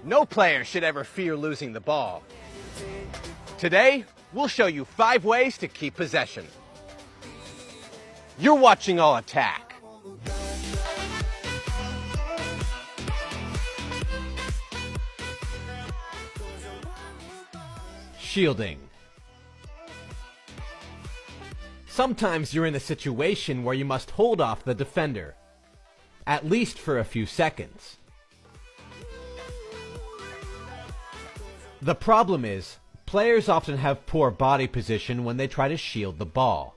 No player should ever fear losing the ball. Today, we'll show you 5 ways to keep possession. You're watching All Attack. Shielding. Sometimes you're in a situation where you must hold off the defender, at least for a few seconds. The problem is, players often have poor body position when they try to shield the ball.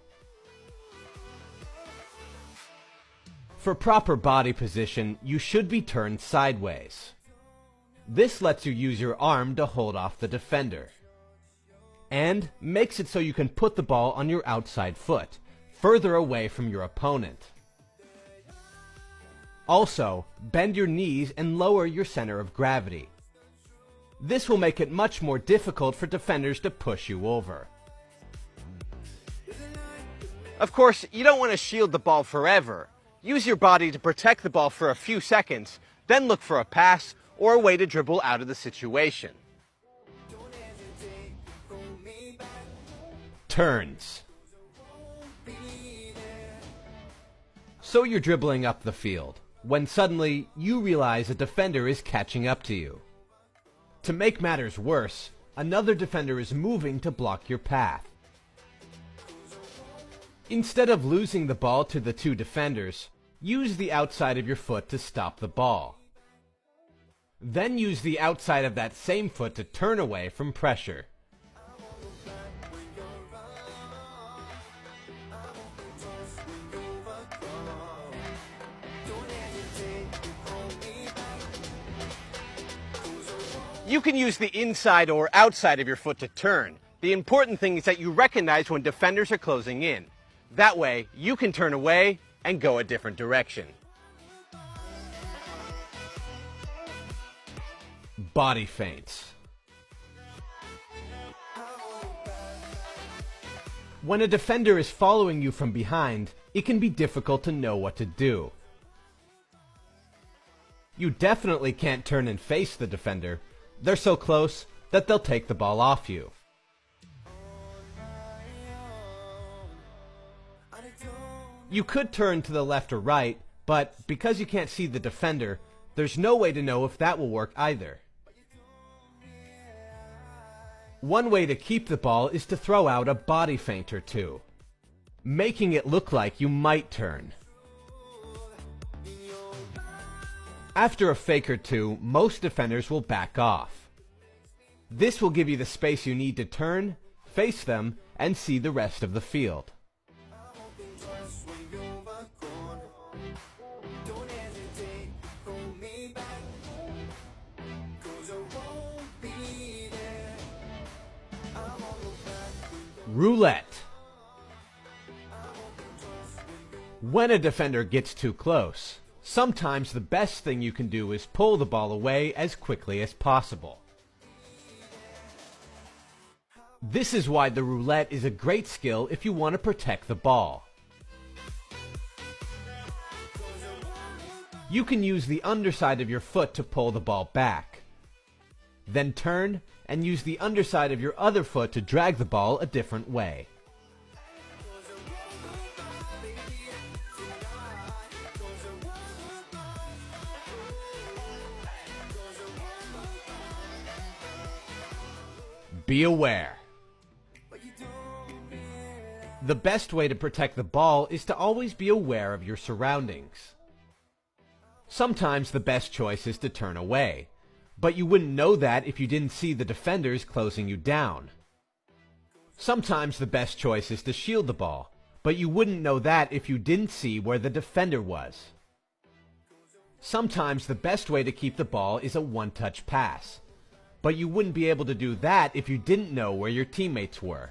For proper body position, you should be turned sideways. This lets you use your arm to hold off the defender, and makes it so you can put the ball on your outside foot, further away from your opponent. Also, bend your knees and lower your center of gravity. This will make it much more difficult for defenders to push you over. Of course, you don't want to shield the ball forever. Use your body to protect the ball for a few seconds, then look for a pass or a way to dribble out of the situation. Turns. So you're dribbling up the field, when suddenly you realize a defender is catching up to you. To make matters worse, another defender is moving to block your path. Instead of losing the ball to the 2 defenders, use the outside of your foot to stop the ball. Then use the outside of that same foot to turn away from pressure. You can use the inside or outside of your foot to turn. The important thing is that you recognize when defenders are closing in. That way, you can turn away and go a different direction. Body feints. When a defender is following you from behind, it can be difficult to know what to do. You definitely can't turn and face the defender. They're so close that they'll take the ball off you. You could turn to the left or right, but because you can't see the defender, there's no way to know if that will work either. One way to keep the ball is to throw out a body feint or 2, making it look like you might turn. After a fake or 2, most defenders will back off. This will give you the space you need to turn, face them, and see the rest of the field. Roulette. When a defender gets too close, sometimes the best thing you can do is pull the ball away as quickly as possible. This is why the roulette is a great skill if you want to protect the ball. You can use the underside of your foot to pull the ball back. Then turn and use the underside of your other foot to drag the ball a different way. Be aware. The best way to protect the ball is to always be aware of your surroundings. Sometimes the best choice is to turn away, but you wouldn't know that if you didn't see the defenders closing you down. Sometimes the best choice is to shield the ball, but you wouldn't know that if you didn't see where the defender was. Sometimes the best way to keep the ball is a one-touch pass, but you wouldn't be able to do that if you didn't know where your teammates were.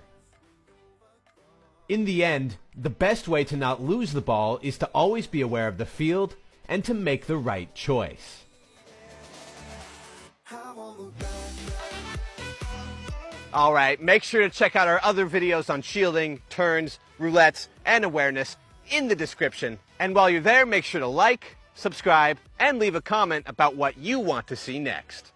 In the end, the best way to not lose the ball is to always be aware of the field and to make the right choice. Alright, make sure to check out our other videos on shielding, turns, roulettes, and awareness in the description. And while you're there, make sure to like, subscribe, and leave a comment about what you want to see next.